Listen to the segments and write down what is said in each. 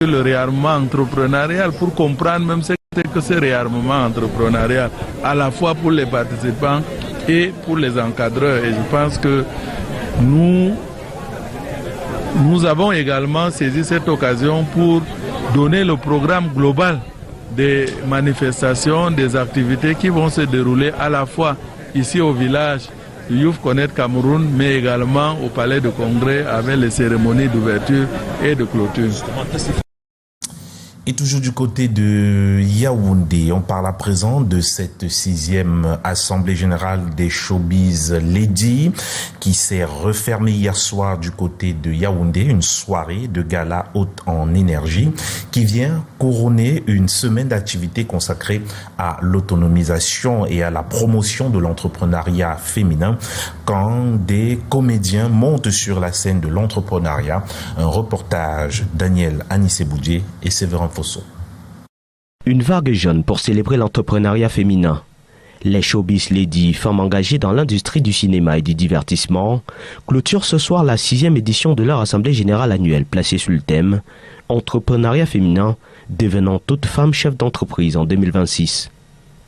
le réarmement entrepreneurial pour comprendre même ce que c'est réarmement entrepreneurial, à la fois pour les participants et pour les encadreurs. Et je pense que nous avons également saisi cette occasion pour donner le programme global des manifestations, des activités qui vont se dérouler à la fois ici au village Youth Connect Cameroun, mais également au palais de congrès avec les cérémonies d'ouverture et de clôture. Et toujours du côté de Yaoundé, on parle à présent de cette 6e Assemblée Générale des Showbiz Lady qui s'est refermée hier soir du côté de Yaoundé, une soirée de gala haute en énergie qui vient couronner une semaine d'activités consacrée à l'autonomisation et à la promotion de l'entrepreneuriat féminin quand des comédiens montent sur la scène de l'entrepreneuriat. Un reportage Daniel Anissé-Boudier et Séverin Fosso. Une vague jeune pour célébrer l'entrepreneuriat féminin. Les Showbiz Lady, femmes engagées dans l'industrie du cinéma et du divertissement, clôturent ce soir la 6e édition de leur assemblée générale annuelle placée sur le thème « Entrepreneuriat féminin, devenant toute femme chef d'entreprise en 2026 ».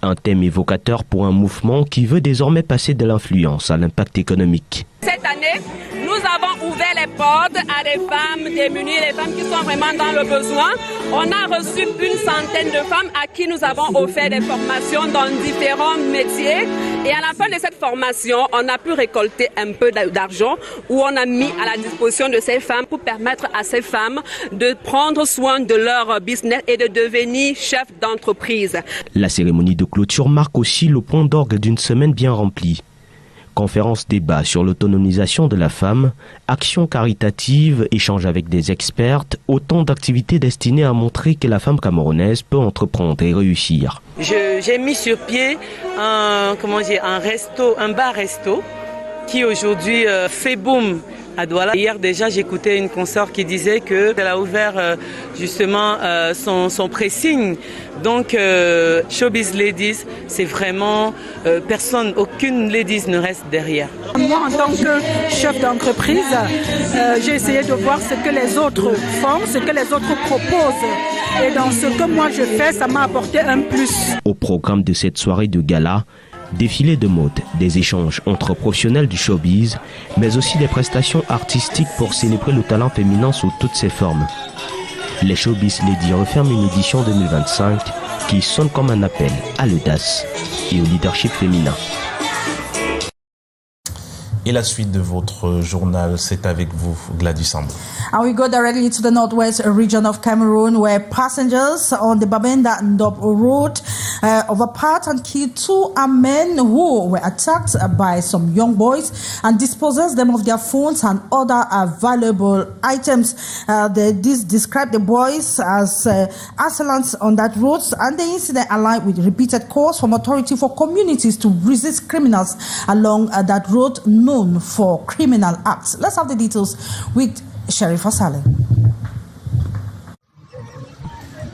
Un thème évocateur pour un mouvement qui veut désormais passer de l'influence à l'impact économique. Cette année, nous avons ouvert les portes à des femmes démunies, les femmes qui sont vraiment dans le besoin. On a reçu une centaine de femmes à qui nous avons offert des formations dans différents métiers. Et à la fin de cette formation, on a pu récolter un peu d'argent où on a mis à la disposition de ces femmes pour permettre à ces femmes de prendre soin de leur business et de devenir chef d'entreprise. La cérémonie de clôture marque aussi le point d'orgue d'une semaine bien remplie. Conférences débat sur l'autonomisation de la femme, actions caritatives, échanges avec des expertes, autant d'activités destinées à montrer que la femme camerounaise peut entreprendre et réussir. J'ai mis sur pied un bar-resto qui aujourd'hui fait boom à Douala. Hier déjà j'écoutais une consoeur qui disait qu'elle a ouvert justement son pressing. Donc Showbiz Ladies, c'est vraiment aucune ladies ne reste derrière. Moi en tant que chef d'entreprise, j'ai essayé de voir ce que les autres font, ce que les autres proposent. Et dans ce que moi je fais, ça m'a apporté un plus. Au programme de cette soirée de gala, défilé de mode, des échanges entre professionnels du showbiz, mais aussi des prestations artistiques pour célébrer le talent féminin sous toutes ses formes. Les Showbiz Lady referment une édition 2025 qui sonne comme un appel à l'audace et au leadership féminin. Et la suite de votre journal, c'est avec vous, Gladys Sambo. And we go directly to the northwest region of Cameroon, where passengers on the Bamenda Ndop road overpowered and killed 2 men who were attacked by some young boys and dispossessed them of their phones and other valuable items. They described the boys as assailants on that road, and the incident aligned with repeated calls from authority for communities to resist criminals along that road known for criminal acts. Let's have the details with Sheriff Saleh.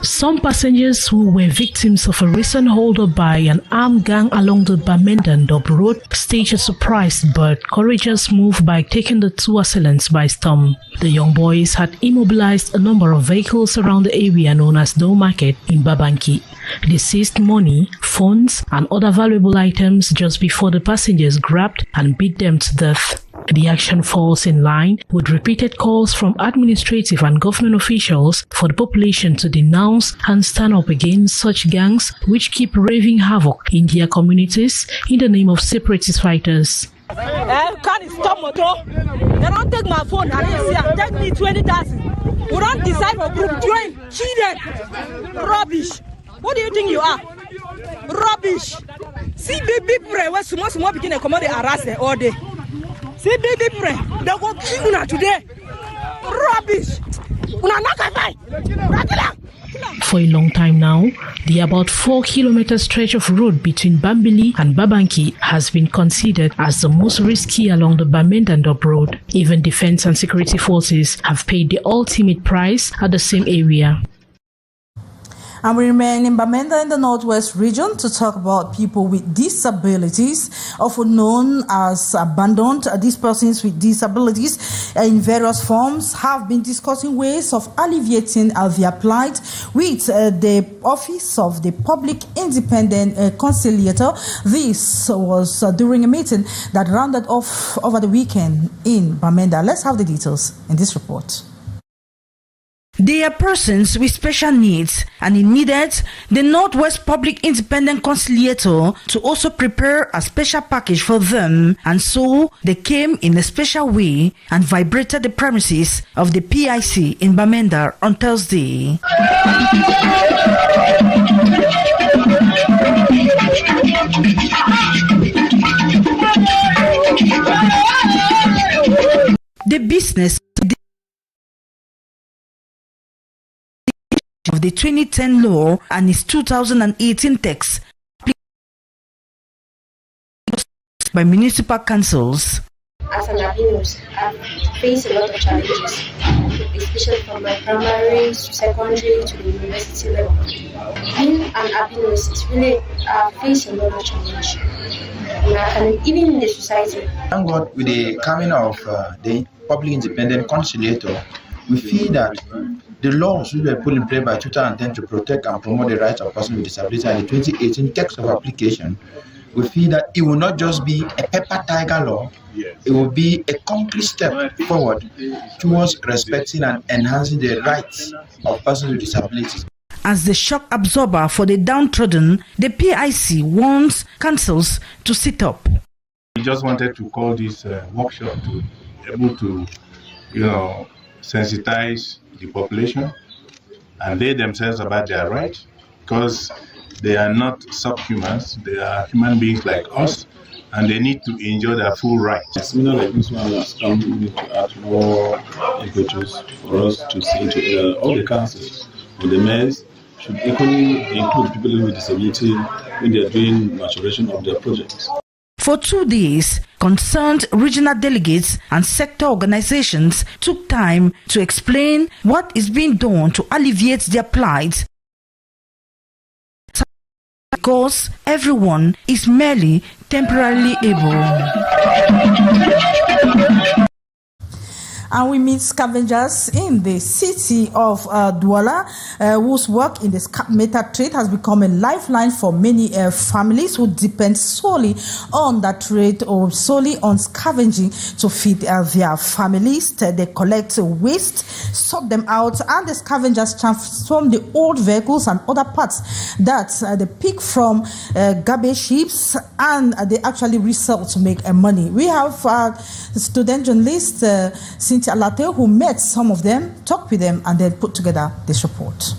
Some passengers who were victims of a recent hold-up by an armed gang along the Bamenda Road staged a surprised but courageous move by taking the 2 assailants by storm. The young boys had immobilized a number of vehicles around the area known as Doe Market in Babanki. They seized money, phones, and other valuable items just before the passengers grabbed and beat them to death. The action falls in line with repeated calls from administrative and government officials for the population to denounce and stand up against such gangs which keep wreaking havoc in their communities in the name of separatist fighters. Can't stop motor. They don't take my phone. Take me 20,000. We don't decide for group. Join. Cheated. Rubbish. What do you think you are? Rubbish. See baby pray where small begin to come out harass all day. See baby pray. They go kill you today. Rubbish. For a long time now, the about 4 kilometer stretch of road between Bambili and Babanki has been considered as the most risky along the Bamenda road. Even defense and security forces have paid the ultimate price at the same area. And we remain in Bamenda in the Northwest region to talk about people with disabilities, often known as abandoned. These persons with disabilities in various forms have been discussing ways of alleviating their plight with the Office of the Public Independent Conciliator. This was during a meeting that rounded off over the weekend in Bamenda. Let's have the details in this report. They are persons with special needs, and it needed the Northwest Public Independent Conciliator to also prepare a special package for them, and so they came in a special way and vibrated the premises of the PIC in Bamenda on Thursday. The business of the 2010 law and its 2018 text by municipal councils. As an albinos, I've faced a lot of challenges, especially from my primary to secondary to the university level. Being an albinos, it's really faced a lot of challenges, and even in the society. Thank God, with the coming of the Public Independent Conciliator, we feel that the laws which were put in place by 2010 to protect and promote the rights of persons with disability and the 2018 text of application, we feel that it will not just be a paper tiger law, it will be a concrete step forward towards respecting and enhancing the rights of persons with disabilities. As the shock absorber for the downtrodden, the PIC wants councils to sit up. We just wanted to call this workshop to be able to, sensitize the population and they themselves about their rights, because they are not subhumans, they are human beings like us, and they need to enjoy their full rights. A seminar like this one has come to add more impetus for us to see to all the councils and the mayors should equally include people with disability when they are doing maturation of their projects. For 2 days, concerned regional delegates and sector organizations took time to explain what is being done to alleviate their plight, because everyone is merely temporarily able. And we meet scavengers in the city of Douala, whose work in the scrap metal trade has become a lifeline for many families who depend solely on that trade or solely on scavenging to feed their families. They collect waste, sort them out, and the scavengers transform the old vehicles and other parts that they pick from garbage heaps, and they actually resell to make money. We have student journalist Alate, who met some of them, talked with them, and then put together this report.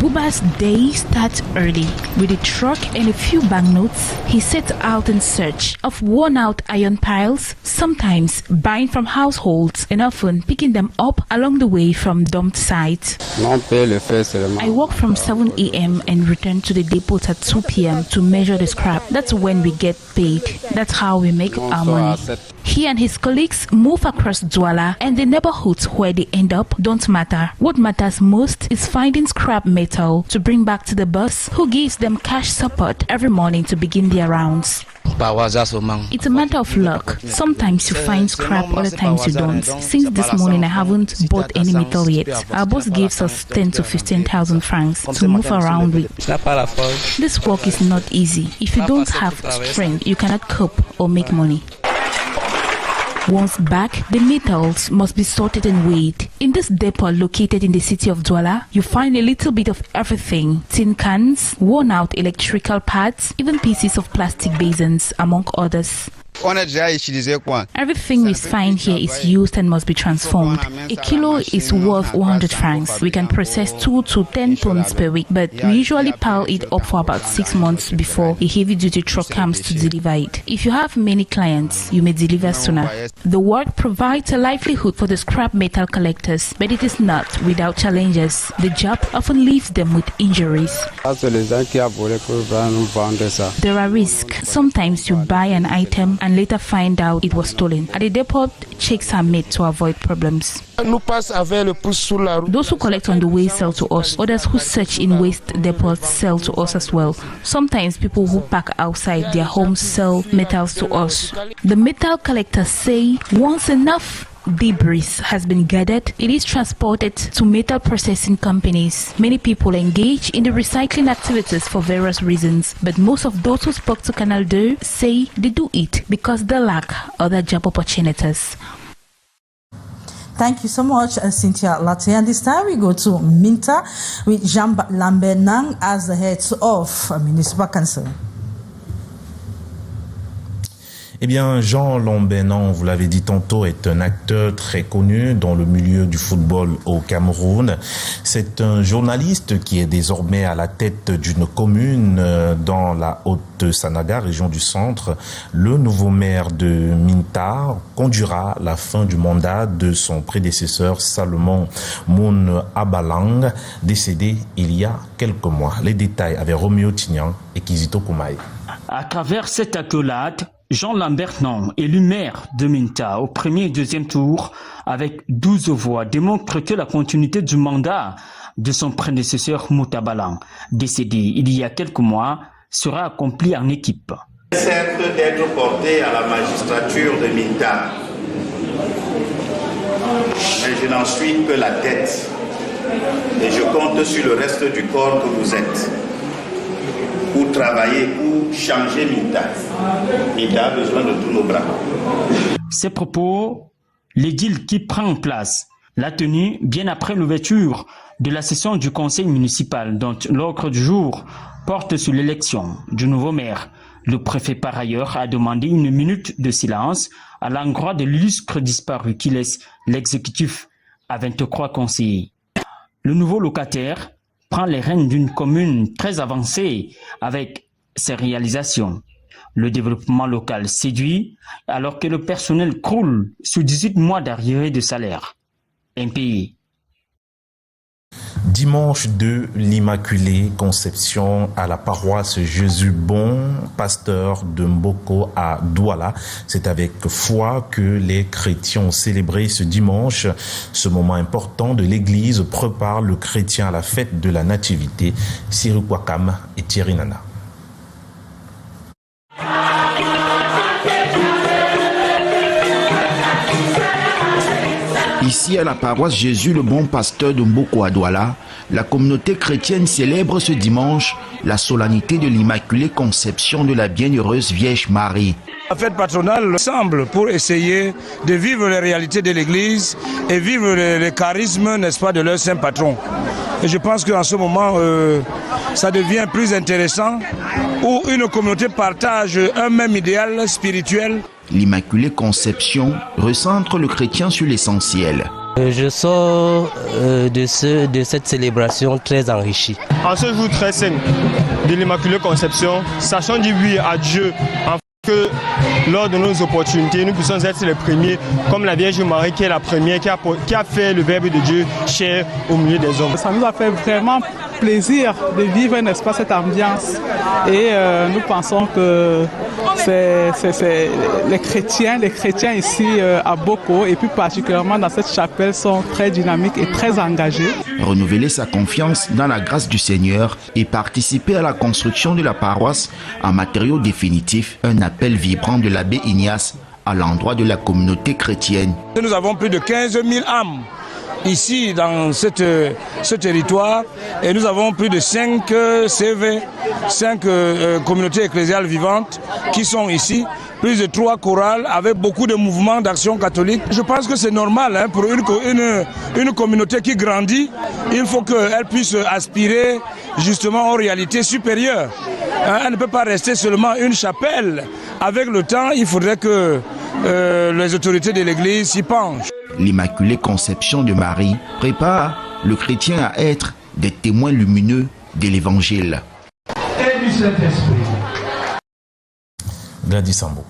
Buba's day starts early. With a truck and a few banknotes, he sets out in search of worn-out iron piles, sometimes buying from households and often picking them up along the way from dumped sites. I walk from 7 a.m. and return to the depot at 2 p.m. to measure the scrap. That's when we get paid. That's how we make our money. He and his colleagues move across Douala, and the neighborhoods where they end up don't matter. What matters most is finding scrap metal to bring back to the boss, who gives them cash support every morning to begin their rounds. It's a matter of luck. Sometimes you find scrap, other times you don't. Since this morning I haven't bought any metal yet. Our boss gives us 10 to 15,000 francs to move around with. This work is not easy. If you don't have strength, you cannot cope or make money. Once back, the metals must be sorted and weighed. In this depot located in the city of Douala, you find a little bit of everything: tin cans, worn out electrical parts, even pieces of plastic basins, among others. Everything we find here is used and must be transformed. A kilo is worth 100 francs. We can process 2 to 10 tons per week, but we usually pile it up for about 6 months before a heavy-duty truck comes to deliver it. If you have many clients, you may deliver sooner. The work provides a livelihood for the scrap metal collectors, but it is not without challenges. The job often leaves them with injuries. There are risks. Sometimes you buy an item and and later find out it was stolen. At the depot, checks are made to avoid problems. Those who collect on the way sell to us. Others who search in waste depots sell to us as well. Sometimes people who park outside their homes sell metals to us. The metal collectors say once enough debris has been gathered, it is transported to metal processing companies. Many people engage in the recycling activities for various reasons, but most of those who spoke to Canal 2 say they do it because they lack other job opportunities. Thank you so much, Cynthia Latte. And this time we go to Minta with Jean Limbe Nang as the head of Municipal Council. Eh bien, Jean Limbe, vous l'avez dit tantôt, est un acteur très connu dans le milieu du football au Cameroun. C'est un journaliste qui est désormais à la tête d'une commune dans la Haute-Sanaga, région du centre. Le nouveau maire de Minta conduira la fin du mandat de son prédécesseur Salomon Moun Abalang, décédé il y a quelques mois. Les détails avec Roméo Tignan et Kizito Koumaï. À travers cette accolade, Jean Limbe, élu maire de Minta au premier et deuxième tour avec 12 voix, démontre que la continuité du mandat de son prédécesseur Moutabalan, décédé il y a quelques mois, sera accomplie en équipe. Certes d'être porté à la magistrature de Minta, mais je n'en suis que la tête et je compte sur le reste du corps que vous êtes pour travailler, pour changer Minta. Minta a besoin de tous nos bras. Ces propos, l'édile qui prend place l'a tenu bien après l'ouverture de la session du conseil municipal dont l'ordre du jour porte sur l'élection du nouveau maire. Le préfet par ailleurs a demandé une minute de silence à l'endroit de l'illustre disparu qui laisse l'exécutif à 23 conseillers. Le nouveau locataire prend les rênes d'une commune très avancée avec ses réalisations. Le développement local séduit alors que le personnel croule sous 18 mois d'arriérés de salaire impayés. Dimanche de l'Immaculée Conception à la paroisse Jésus Bon, pasteur de Mboko à Douala. C'est avec foi que les chrétiens ont célébré ce dimanche. Ce moment important de l'Église prépare le chrétien à la fête de la Nativité. Cyril Kwakam et Thierry Nana. Ici, à la paroisse Jésus le Bon Pasteur de Mboko à Douala, la communauté chrétienne célèbre ce dimanche la solennité de l'Immaculée Conception de la Bienheureuse Vierge Marie. La fête patronale semble pour essayer de vivre les réalités de l'Église et vivre les charismes, n'est-ce pas, de leur saint patron. Et je pense qu'en ce moment, ça devient plus intéressant, où une communauté partage un même idéal spirituel. L'Immaculée Conception recentre le chrétien sur l'essentiel. Je sors de cette célébration très enrichie. En ce jour très saint de l'Immaculée Conception, sachons dire oui à Dieu, afin que lors de nos opportunités, nous puissions être les premiers, comme la Vierge Marie qui est la première, qui a fait le Verbe de Dieu chair au milieu des hommes. Ça nous a fait vraiment plaisir de vivre, n'est-ce pas, cette ambiance. Et nous pensons que les chrétiens ici à Boko, et plus particulièrement dans cette chapelle, sont très dynamiques et très engagés. Renouveler sa confiance dans la grâce du Seigneur et participer à la construction de la paroisse en matériaux définitifs, un appel vibrant de l'abbé Ignace à l'endroit de la communauté chrétienne. Nous avons plus de 15 000 âmes ici dans ce territoire et nous avons plus de 5 CV, 5 communautés ecclésiales vivantes qui sont ici, plus de 3 chorales avec beaucoup de mouvements d'action catholique. Je pense que c'est normal pour une communauté qui grandit, il faut qu'elle puisse aspirer justement aux réalités supérieures. Elle ne peut pas rester seulement une chapelle. Avec le temps, il faudrait que les autorités de l'Église s'y penchent. L'Immaculée Conception de Marie prépare le chrétien à être des témoins lumineux de l'Évangile. Gladys Sambo.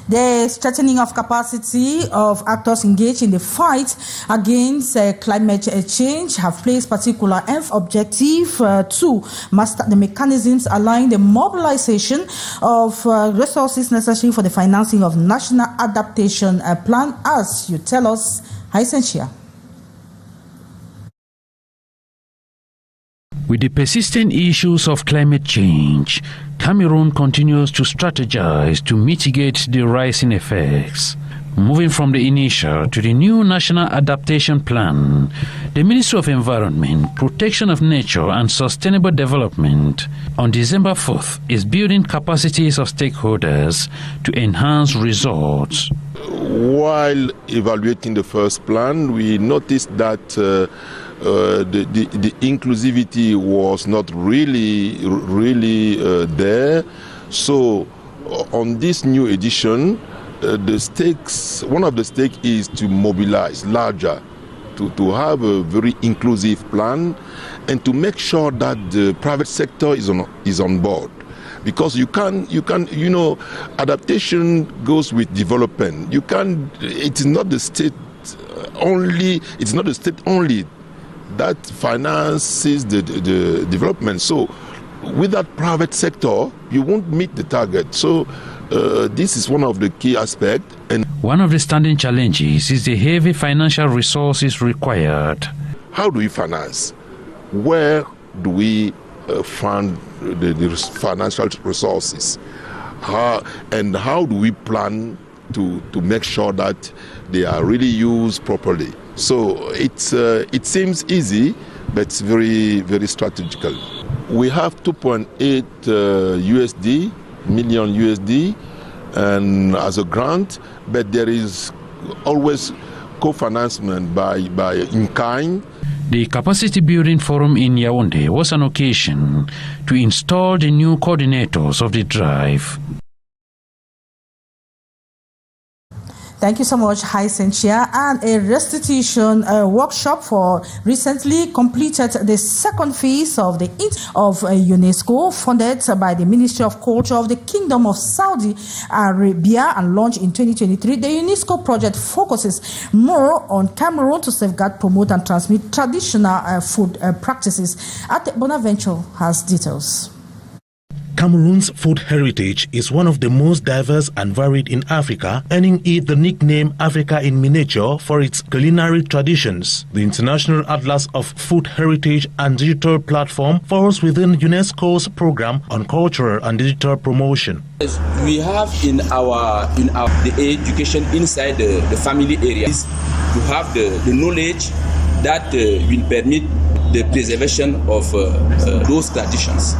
The strengthening of capacity of actors engaged in the fight against climate change have placed particular objective to master the mechanisms allowing the mobilization of resources necessary for the financing of national adaptation plan, as you tell us, Haisenshia. With the persistent issues of climate change, Cameroon continues to strategize to mitigate the rising effects. Moving from the initial to the new National Adaptation Plan, the Ministry of Environment, Protection of Nature and Sustainable Development on December 4th is building capacities of stakeholders to enhance results. While evaluating the first plan, we noticed that the inclusivity was not really there. So on this new edition, one of the stakes is to mobilize larger, to have a very inclusive plan, and to make sure that the private sector is on board. Because you know, adaptation goes with development. It's not the state only that finances the development. So with that private sector, you won't meet the target. So this is one of the key aspects. And one of the standing challenges is the heavy financial resources required. How do we finance? Where do we fund the financial resources? And how do we plan to make sure that they are really used properly? So it seems easy, but it's very, very strategical. We have 2.8 million USD and as a grant, but there is always co-financement by in kind. The Capacity Building Forum in Yaoundé was an occasion to install the new coordinators of the drive. Thank you so much, Haisenshia. And a restitution workshop for recently completed the second phase of the UNESCO, funded by the Ministry of Culture of the Kingdom of Saudi Arabia and launched in 2023. The UNESCO project focuses more on Cameroon to safeguard, promote, and transmit traditional food practices. At Bonaventure has details. Cameroon's food heritage is one of the most diverse and varied in Africa, earning it the nickname Africa in Miniature for its culinary traditions. The International Atlas of Food Heritage and Digital Platform falls within UNESCO's program on cultural and digital promotion. We have in our the education inside the family areas to have the knowledge that will permit the preservation of those traditions.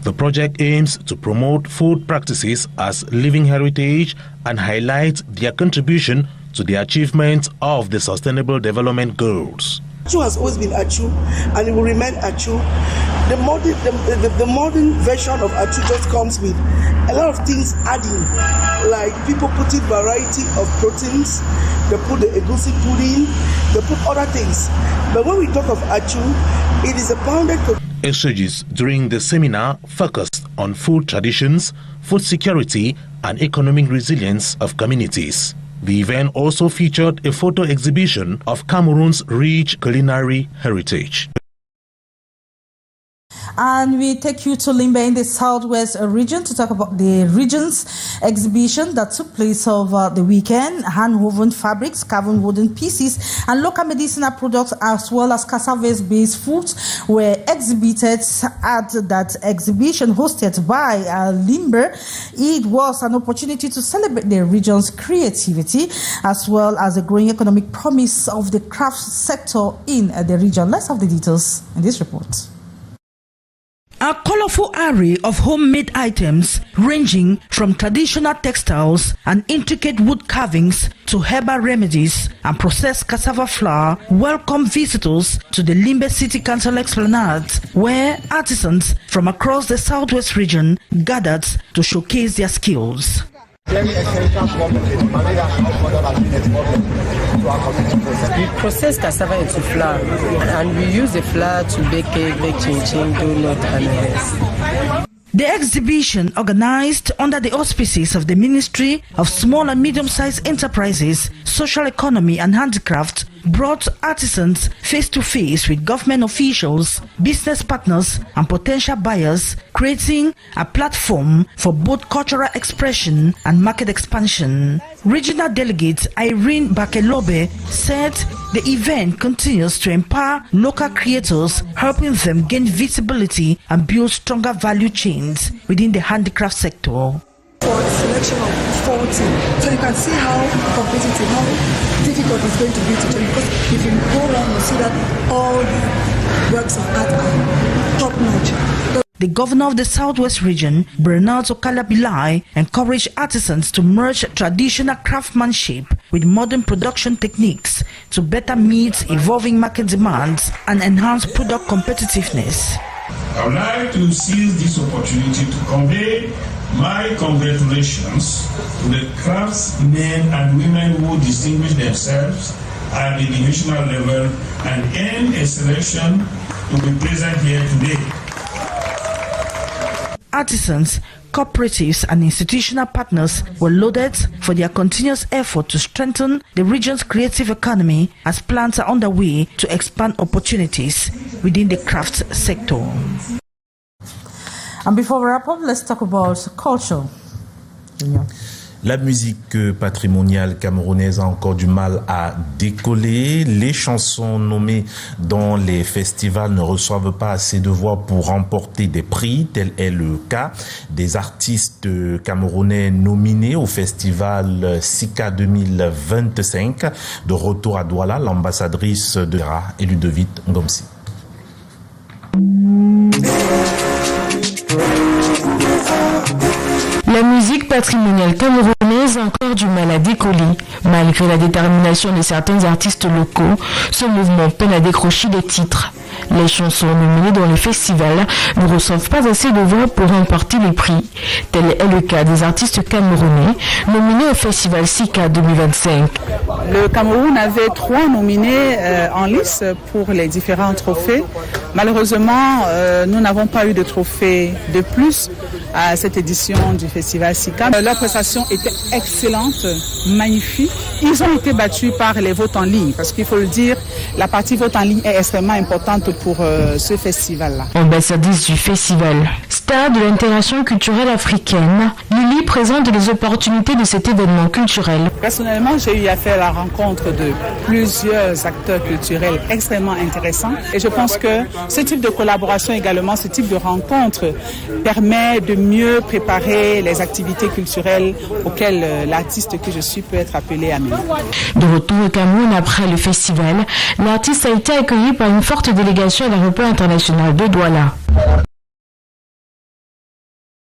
The project aims to promote food practices as living heritage and highlight their contribution to the achievement of the Sustainable Development Goals. Achu has always been Achu, and it will remain Achu. The modern version of Achu just comes with a lot of things adding, like people putting variety of proteins, they put the egusi pudding, they put other things. But when we talk of Achu, it is a pounded. Exchanges during the seminar focused on food traditions, food security, and economic resilience of communities. The event also featured a photo exhibition of Cameroon's rich culinary heritage. And we take you to Limbe in the southwest region to talk about the region's exhibition that took place over the weekend. Hand-woven fabrics, carved wooden pieces, and local medicinal products, as well as cassava-based foods, were exhibited at that exhibition hosted by Limbe. It was an opportunity to celebrate the region's creativity, as well as the growing economic promise of the craft sector in the region. Let's have the details in this report. A colorful array of homemade items ranging from traditional textiles and intricate wood carvings to herbal remedies and processed cassava flour welcome visitors to the Limbe City Council Esplanade, where artisans from across the southwest region gathered to showcase their skills. We process cassava into flour, and we use the flour to bake cake, bake chin-chin, donut, and the rest. The exhibition, organized under the auspices of the Ministry of Small and Medium-Sized Enterprises, Social Economy and Handicraft, brought artisans face-to-face with government officials, business partners and potential buyers, creating a platform for both cultural expression and market expansion. Regional delegate Irene Bakelobe said the event continues to empower local creators, helping them gain visibility and build stronger value chains within the handicraft sector. For a selection of 40, so you can see how competitive, how difficult it's going to be to change. Because if you go around, you see that all the works of art are top-notch. The governor of the Southwest region, Bernard Okalabilai, encouraged artisans to merge traditional craftsmanship with modern production techniques to better meet evolving market demands and enhance product competitiveness. I would like to seize this opportunity to convey my congratulations to the craftsmen and women who distinguish themselves at the divisional level and earn a selection to be present here today. Artisans, cooperatives and institutional partners were lauded for their continuous effort to strengthen the region's creative economy as plans are underway to expand opportunities within the crafts sector. And before we wrap up, let's talk about culture. La musique patrimoniale camerounaise a encore du mal à décoller. Les chansons nommées dans les festivals ne reçoivent pas assez de voix pour remporter des prix. Tel est le cas des artistes camerounais nominés au festival SICA 2025. De retour à Douala, l'ambassadrice de Ra et Ludovic Ngomsi. La musique patrimoniale camerounaise a encore du mal à décoller. Malgré la détermination de certains artistes locaux, ce mouvement peine à décrocher des titres. Les chansons nominées dans les festivals ne reçoivent pas assez de voix pour remporter les prix. Tel est le cas des artistes camerounais nominés au festival SICA 2025. Le Cameroun avait 3 nominés en lice pour les différents trophées. Malheureusement, nous n'avons pas eu de trophée de plus à cette édition du festival SICA. Leur prestation était excellente, magnifique. Ils ont été battus par les votes en ligne, parce qu'il faut le dire, la partie vote en ligne est extrêmement importante pour ce festival-là. Ambassadrice du festival, star de l'intégration culturelle africaine, Lily présente les opportunités de cet événement culturel. Personnellement, j'ai eu à faire la rencontre de plusieurs acteurs culturels extrêmement intéressants et je pense que ce type de collaboration également, ce type de rencontre permet de mieux préparer les activités culturelles auxquelles l'artiste que je suis peut être appelé à mener. De retour au Cameroun après le festival, l'artiste a été accueilli par une forte délégation à l'aéroport international de Douala.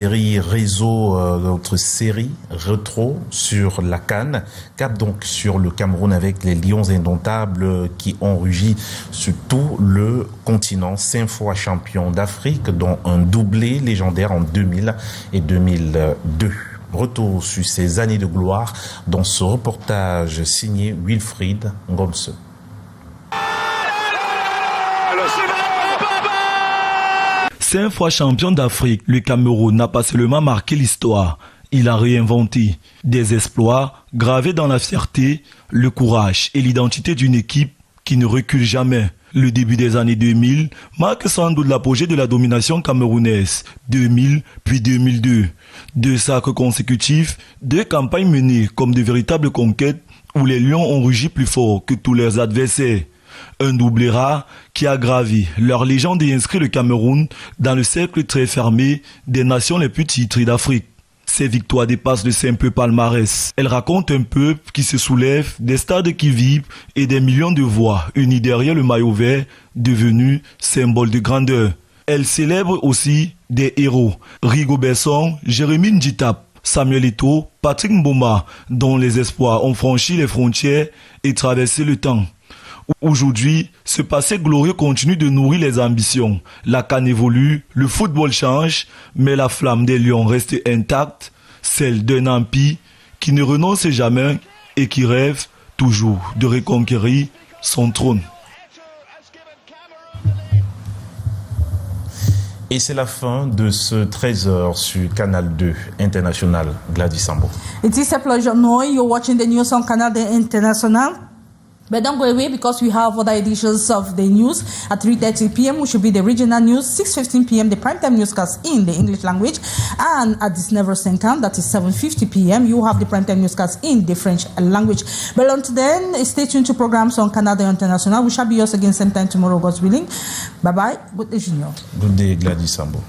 Réseaux, notre série rétro sur la CAN, cap donc sur le Cameroun avec les lions indomptables qui ont rugi sur tout le continent, 5 fois champions d'Afrique, dont un doublé légendaire en 2000 et 2002. Retour sur ces années de gloire dans ce reportage signé Wilfried Ngomse. 5 fois champion d'Afrique, le Cameroun n'a pas seulement marqué l'histoire, il a réinventé des exploits gravés dans la fierté, le courage et l'identité d'une équipe qui ne recule jamais. Le début des années 2000 marque sans doute l'apogée de la domination camerounaise. 2000 puis 2002. 2 sacres consécutifs, 2 campagnes menées comme de véritables conquêtes où les lions ont rugi plus fort que tous leurs adversaires. Un doublé rare qui a gravi leur légende et inscrit le Cameroun dans le cercle très fermé des nations les plus titrées d'Afrique. Ces victoires dépassent le simple palmarès. Elles racontent un peuple qui se soulève, des stades qui vibrent et des millions de voix unis derrière le maillot vert devenu symbole de grandeur. Elles célèbrent aussi des héros. Rigo Besson, Jérémy Ndjitap, Samuel Eto'o, Patrick Mboma, dont les espoirs ont franchi les frontières et traversé le temps. Aujourd'hui, ce passé glorieux continue de nourrir les ambitions. La CAN évolue, le football change, mais la flamme des lions reste intacte, celle d'un empire qui ne renonce jamais et qui rêve toujours de reconquérir son trône. Et c'est la fin de ce 13h sur Canal 2 International. Gladys Sambo. It is a pleasure knowing you're watching the news on Canal International. But don't go away because we have other editions of the news. At 3:30 p.m. which should be the regional news. 6:15 p.m. the primetime newscast in the English language. And at this never second, that is 7:50 p.m. you have the primetime newscast in the French language. But until then, stay tuned to programs on Canal International. We shall be yours again same time tomorrow, God's willing. Bye bye. Good day, Junior. Good day, Gladys Sambo.